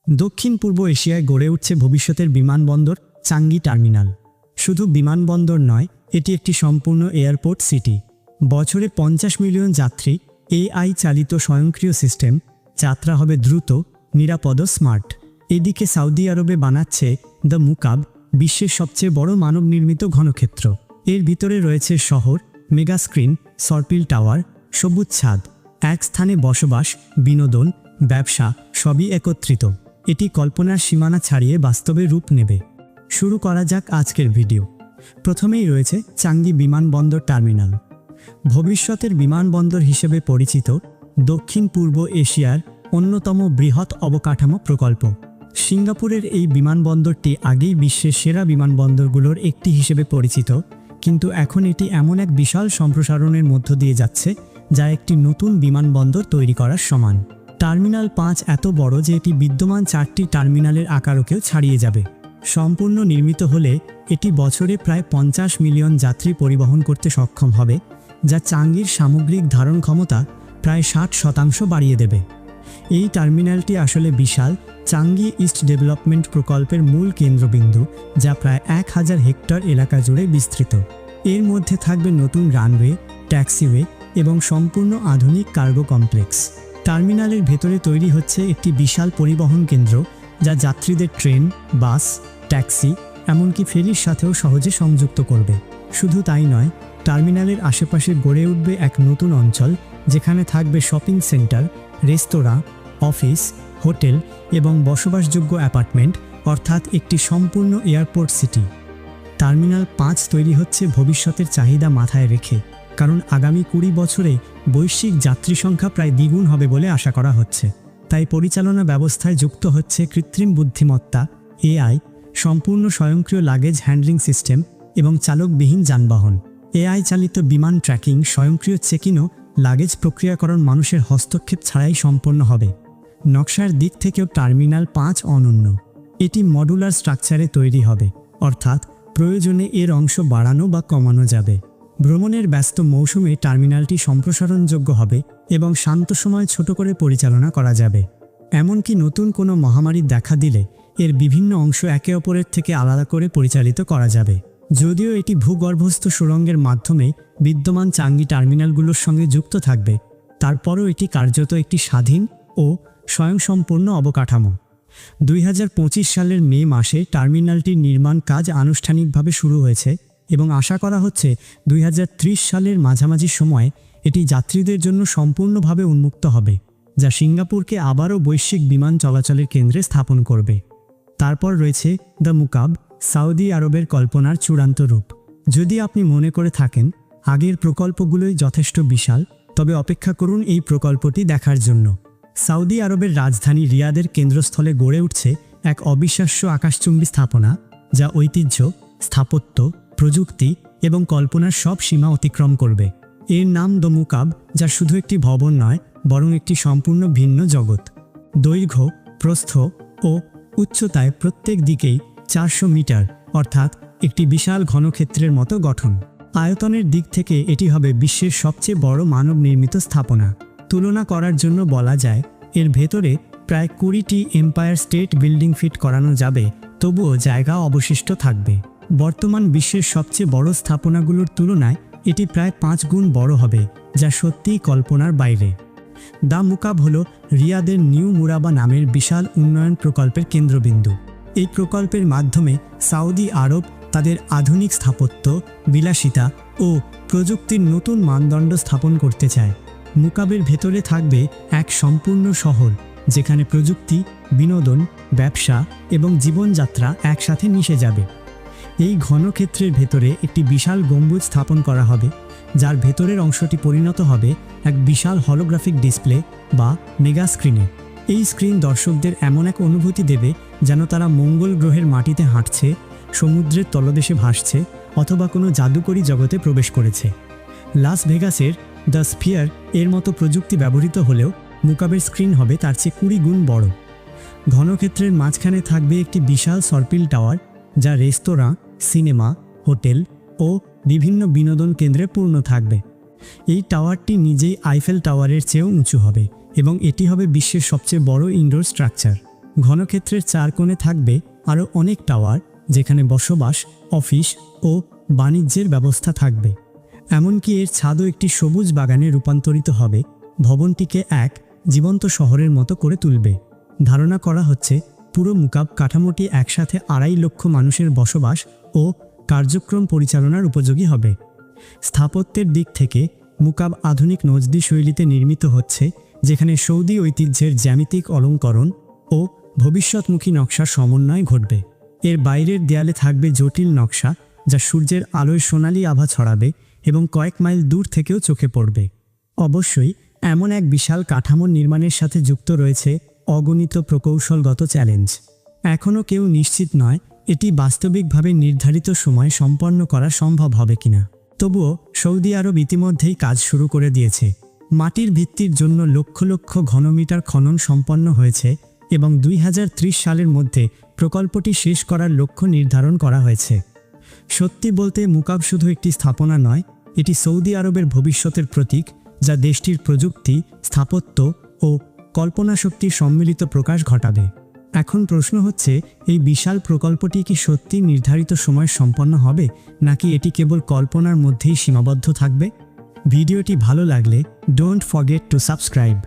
দক্ষিণ পূর্ব এশিয়ায় গড়ে উঠছে ভবিষ্যতের বিমানবন্দর চাঙ্গি টার্মিনাল। শুধু বিমানবন্দর নয়, এটি একটি সম্পূর্ণ এয়ারপোর্ট সিটি। বছরে 50 মিলিয়ন যাত্রী, এআই চালিত স্বয়ংক্রিয় সিস্টেম, যাত্রা হবে দ্রুত, নিরাপদ ও স্মার্ট। এদিকে সৌদি আরবে বানাচ্ছে দ্য মুকাব, বিশ্বের সবচেয়ে বড় মানব নির্মিত ঘনক্ষেত্র। এর ভিতরে রয়েছে শহর, মেগা স্ক্রিন, সর্পিল টাওয়ার, সবুজ ছাদ। এক স্থানে বসবাস, বিনোদন, ব্যবসা সবই একত্রিত। এটি কল্পনার সীমানা ছাড়িয়ে বাস্তবে রূপ নেবে। শুরু করা যাক আজকের ভিডিও। প্রথমেই রয়েছে চাঙ্গি বিমানবন্দর টার্মিনাল। ভবিষ্যতের বিমানবন্দর হিসেবে পরিচিত, দক্ষিণ পূর্ব এশিয়ার অন্যতম বৃহৎ অবকাঠামো প্রকল্প। সিঙ্গাপুরের এই বিমানবন্দরটি আগেই বিশ্বের সেরা বিমানবন্দরগুলোর একটি হিসেবে পরিচিত, কিন্তু এখন এটি এমন এক বিশাল সম্প্রসারণের মধ্য দিয়ে যাচ্ছে যা একটি নতুন বিমানবন্দর তৈরি করার সমান। টার্মিনাল 5 এত বড় যে এটি বিদ্যমান 4টি টার্মিনালের আকারকেও ছাড়িয়ে যাবে। সম্পূর্ণ নির্মিত হলে এটি বছরে প্রায় 50 মিলিয়ন যাত্রী পরিবহন করতে সক্ষম হবে, যা চাঙ্গির সামগ্রিক ধারণ ক্ষমতা প্রায় 60% বাড়িয়ে দেবে। এই টার্মিনালটি আসলে বিশাল চাঙ্গি ইস্ট ডেভেলপমেন্ট প্রকল্পের মূল কেন্দ্রবিন্দু, যা প্রায় 1000 হেক্টর এলাকা জুড়ে বিস্তৃত। এর মধ্যে থাকবে নতুন রানওয়ে, ট্যাক্সিওয়ে এবং সম্পূর্ণ আধুনিক কার্গো কমপ্লেক্স। টার্মিনালের ভেতরে তৈরি হচ্ছে একটি বিশাল পরিবহন কেন্দ্র, যা যাত্রীদের ট্রেন, বাস, ট্যাক্সি এমনকি ফেরির সাথেও সহজে সংযুক্ত করবে। শুধু তাই নয়, টার্মিনালের আশেপাশে গড়ে উঠবে এক নতুন অঞ্চল, যেখানে থাকবে শপিং সেন্টার, রেস্তোরাঁ, অফিস, হোটেল এবং বসবাসযোগ্য অ্যাপার্টমেন্ট, অর্থাৎ একটি সম্পূর্ণ এয়ারপোর্ট সিটি। টার্মিনাল 5 তৈরি হচ্ছে ভবিষ্যতের চাহিদা মাথায় রেখে, কারণ আগামী 20 বছরে বৈশ্বিক যাত্রী সংখ্যা প্রায় দ্বিগুণ হবে বলে আশা করা হচ্ছে। তাই পরিচালনা ব্যবস্থায় যুক্ত হচ্ছে কৃত্রিম বুদ্ধিমত্তা, এআই, সম্পূর্ণ স্বয়ংক্রিয় লাগেজ হ্যান্ডলিং সিস্টেম এবং চালকবিহীন যানবাহন। এআই চালিত বিমান ট্র্যাকিং, স্বয়ংক্রিয় চেক-ইন ও লাগেজ প্রক্রিয়াকরণ মানুষের হস্তক্ষেপ ছাড়াই সম্পন্ন হবে। নকশার দিক থেকেও টার্মিনাল 5 অনন্য। এটি মডুলার স্ট্রাকচারে তৈরি হবে, অর্থাৎ প্রয়োজনে এর অংশ বাড়ানো বা কমানো যাবে। ভ্রমণের ব্যস্ত মৌসুমে টার্মিনালটি সম্প্রসারণযোগ্য হবে এবং শান্ত সময় ছোট করে পরিচালনা করা যাবে। এমনকি নতুন কোনো মহামারী দেখা দিলে এর বিভিন্ন অংশ একে অপরের থেকে আলাদা করে পরিচালিত করা যাবে। যদিও এটি ভূগর্ভস্থ সুড়ঙ্গের মাধ্যমে বিদ্যমান চাঙ্গি টার্মিনালগুলোর সঙ্গে যুক্ত থাকবে, তারপরও এটি কার্যত একটি স্বাধীন ও স্বয়ংসম্পূর্ণ অবকাঠামো। 2025 সালের মে মাসে টার্মিনালটির নির্মাণ কাজ আনুষ্ঠানিকভাবে শুরু হয়েছে এবং আশা করা হচ্ছে 2030 সালের মাঝামাঝি সময়ে এটি যাত্রীদের জন্য সম্পূর্ণভাবে উন্মুক্ত হবে, যা সিঙ্গাপুরকে আবারও বৈশ্বিক বিমান চলাচলের কেন্দ্রে স্থাপন করবে। তারপর রয়েছে দ্য মুকাব, সৌদি আরবের কল্পনার চূড়ান্ত রূপ। যদি আপনি মনে করে থাকেন আগের প্রকল্পগুলোই যথেষ্ট বিশাল, তবে অপেক্ষা করুন এই প্রকল্পটি দেখার জন্য। সৌদি আরবের রাজধানী রিয়াদের কেন্দ্রস্থলে গড়ে উঠছে এক অবিশ্বাস্য আকাশচুম্বী স্থাপনা, যা ঐতিহ্য, স্থাপত্য, প্রযুক্তি এবং কল্পনার সব সীমা অতিক্রম করবে। এর নাম দ্য মুকাব, যা শুধু একটি ভবন নয়, বরং একটি সম্পূর্ণ ভিন্ন জগৎ। দৈর্ঘ্য, প্রস্থ ও উচ্চতায় প্রত্যেক দিকেই 400 মিটার, অর্থাৎ একটি বিশাল ঘনক্ষেত্রের মতো গঠন। আয়তনের দিক থেকে এটি হবে বিশ্বের সবচেয়ে বড় মানব নির্মিত স্থাপনা। তুলনা করার জন্য বলা যায়, এর ভেতরে প্রায় 20টি এম্পায়ার স্টেট বিল্ডিং ফিট করানো যাবে, তবুও জায়গা অবশিষ্ট থাকবে। বর্তমান বিশ্বের সবচেয়ে বড় স্থাপনাগুলোর তুলনায় এটি প্রায় 5 গুণ বড় হবে, যা সত্যিই কল্পনার বাইরে। দ্য মুকাব হল রিয়াদের নিউ মুরাবা নামের বিশাল উন্নয়ন প্রকল্পের কেন্দ্রবিন্দু। এই প্রকল্পের মাধ্যমে সৌদি আরব তাদের আধুনিক স্থাপত্য, বিলাসিতা ও প্রযুক্তির নতুন মানদণ্ড স্থাপন করতে চায়। মুকাবের ভেতরে থাকবে এক সম্পূর্ণ শহর, যেখানে প্রযুক্তি, বিনোদন, ব্যবসা এবং জীবনযাত্রা একসাথে মিশে যাবে। এই ঘনক্ষেত্রের ভেতরে একটি বিশাল গম্বুজ স্থাপন করা হবে, যার ভেতরের অংশটি পরিণত হবে এক বিশাল হলোগ্রাফিক ডিসপ্লে বা মেগা স্ক্রিনে। এই স্ক্রিন দর্শকদের এমন এক অনুভূতি দেবে যেন তারা মঙ্গল গ্রহের মাটিতে হাঁটছে, সমুদ্রের তলদেশে ভাসছে অথবা কোনো জাদুকরী জগতে প্রবেশ করেছে। লাস ভেগাসের দ্য স্ফিয়ার এর মতো প্রযুক্তি ব্যবহৃত হলেও মুকাবের স্ক্রিন হবে তার চেয়ে 20 গুণ বড়। ঘনক্ষেত্রের মাঝখানে থাকবে একটি বিশাল সর্পিল টাওয়ার, যা রেস্তোরাঁ, সিনেমা, হোটেল ও বিভিন্ন বিনোদন কেন্দ্রে পূর্ণ থাকবে। এই টাওয়ারটি নিজেই আইফেল টাওয়ারের চেয়েও উঁচু হবে এবং এটি হবে বিশ্বের সবচেয়ে বড় ইনডোর স্ট্রাকচার। ঘনক্ষেত্রের চার কোণে থাকবে আরও অনেক টাওয়ার, যেখানে বসবাস, অফিস ও বাণিজ্যের ব্যবস্থা থাকবে। এমনকি এর ছাদও একটি সবুজ বাগানে রূপান্তরিত হবে, ভবনটিকে এক জীবন্ত শহরের মতো করে তুলবে। ধারণা করা হচ্ছে পুরো মুকাব কাঠামোটি একসাথে 2.5 লক্ষ মানুষের বসবাস ও কার্যক্রম পরিচালনার উপযোগী হবে। স্থাপত্যের দিক থেকে মুকাব আধুনিক নজদি শৈলীতে নির্মিত হচ্ছে, যেখানে সৌদি ঐতিহ্যের জ্যামিতিক অলঙ্করণ ও ভবিষ্যৎমুখী নকশার সমন্বয় ঘটবে। এর বাইরের দেয়ালে থাকবে জটিল নকশা, যা সূর্যের আলোয় সোনালি আভা ছড়াবে এবং কয়েক মাইল দূর থেকেও চোখে পড়বে। অবশ্যই এমন এক বিশাল কাঠামোর নির্মাণের সাথে যুক্ত রয়েছে অগণিত প্রকৌশলগত চ্যালেঞ্জ। এখনও কেউ নিশ্চিত নয় এটি বাস্তবিকভাবে নির্ধারিত সময়ে সম্পন্ন করা সম্ভব হবে কিনা। তবুও সৌদি আরব ইতিমধ্যেই কাজ শুরু করে দিয়েছে। মাটির ভিত্তির জন্য লক্ষ লক্ষ ঘনমিটার খনন সম্পন্ন হয়েছে এবং 2030 সালের মধ্যে প্রকল্পটি শেষ করার লক্ষ্য নির্ধারণ করা হয়েছে। সত্যি বলতে মুকাব শুধু একটি স্থাপনা নয়, এটি সৌদি আরবের ভবিষ্যতের প্রতীক, যা দেশটির প্রযুক্তি, স্থাপত্য ও কল্পনাশক্তির সম্মিলিত প্রকাশ ঘটাবে। এখন প্রশ্ন হচ্ছে, এই বিশাল প্রকল্পটি কি সত্যি নির্ধারিত সময়ে সম্পন্ন হবে, নাকি এটি কেবল কল্পনার মধ্যেই সীমাবদ্ধ থাকবে? ভিডিওটি ভালো লাগলে ডোন্ট ফরগেট টু সাবস্ক্রাইব।